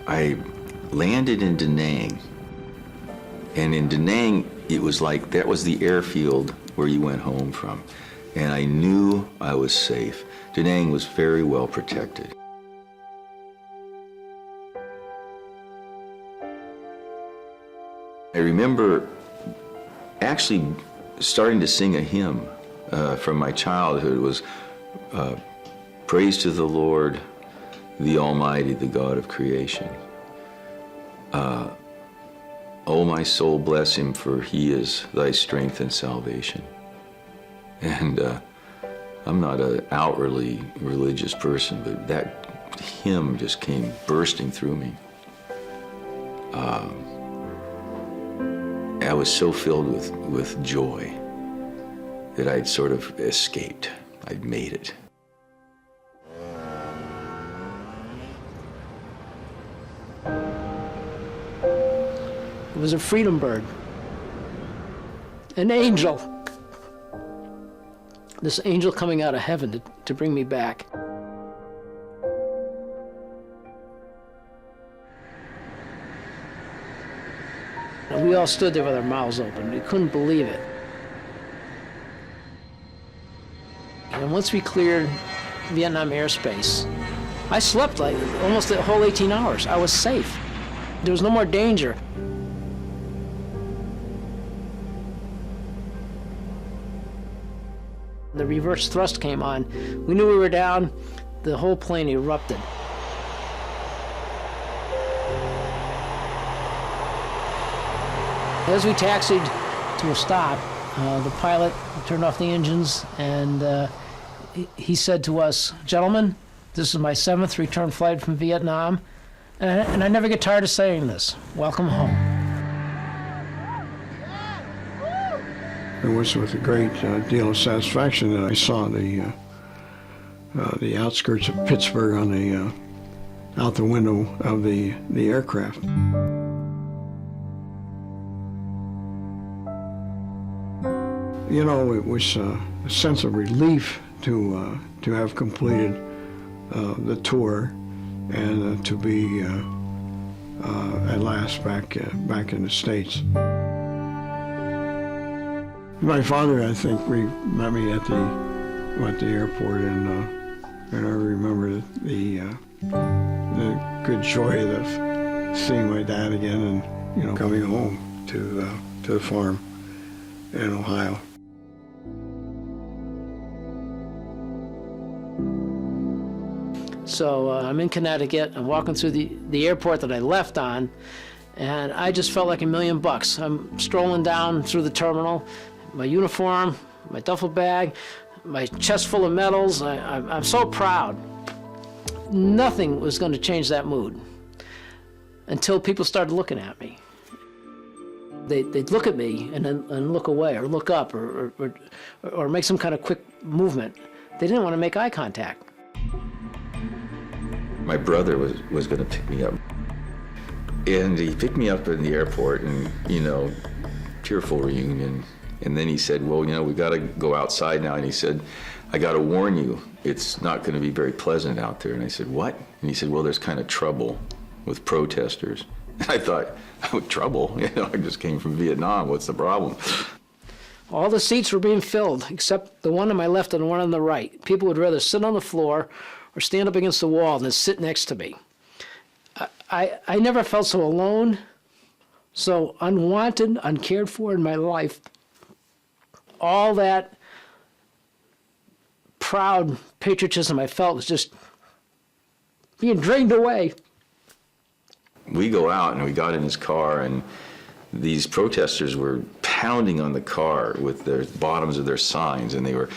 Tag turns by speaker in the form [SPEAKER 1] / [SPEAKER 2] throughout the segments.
[SPEAKER 1] I landed in Da Nang, and in Da Nang, it was like that was the airfield where you went home from, and I knew I was safe. Da Nang was very well protected. I remember actually starting to sing a hymn from my childhood. It was praise to the Lord, the Almighty, the God of creation. O my soul, bless him, for he is thy strength and salvation. And I'm not an outwardly religious person, but that hymn just came bursting through me. I was so filled with joy that I'd sort of escaped. I'd made it.
[SPEAKER 2] It was a freedom bird, an angel. This angel coming out of heaven to bring me back. And we all stood there with our mouths open. We couldn't believe it. And once we cleared Vietnam airspace, I slept like almost the whole 18 hours. I was safe. There was no more danger. The reverse thrust came on. We knew we were down. The whole plane erupted. As we taxied to a stop, the pilot turned off the engines, and he said to us, "Gentlemen, this is my 7th return flight from Vietnam, and I never get tired of saying this. Welcome home."
[SPEAKER 3] It was with a great deal of satisfaction that I saw the outskirts of Pittsburgh on the out the window of the aircraft. You know, it was a sense of relief to have completed the tour and to be at last back in the States. My father, I think, met me at the airport, and I remember the good joy of seeing my dad again, and coming home to the farm in Ohio.
[SPEAKER 2] So I'm in Connecticut. I'm walking through the airport that I left on, and I just felt like $1,000,000. I'm strolling down through the terminal. My uniform, my duffel bag, my chest full of medals. I'm so proud. Nothing was going to change that mood until people started looking at me. They'd look at me and look away, or look up, or make some kind of quick movement. They didn't want to make eye contact.
[SPEAKER 1] My brother was going to pick me up, and he picked me up in the airport, and tearful reunion. And then he said, "Well, we got to go outside now." And he said, "I got to warn you, it's not going to be very pleasant out there." And I said, "What?" And he said, "Well, there's kind of trouble with protesters." And I thought, "Oh, trouble? I just came from Vietnam. What's the problem?"
[SPEAKER 2] All the seats were being filled, except the one on my left and the one on the right. People would rather sit on the floor or stand up against the wall than sit next to me. I never felt so alone, so unwanted, uncared for in my life. All that proud patriotism I felt was just being drained away.
[SPEAKER 1] We go out, and we got in his car, and these protesters were pounding on the car with the bottoms of their signs, and they were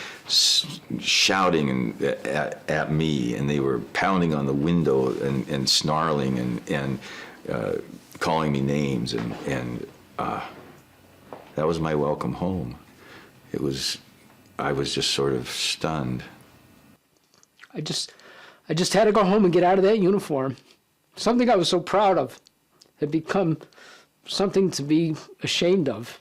[SPEAKER 1] shouting at me, and they were pounding on the window and snarling and calling me names, and that was my welcome home. I was just sort of stunned.
[SPEAKER 2] I just had to go home and get out of that uniform. Something I was so proud of had become something to be ashamed of.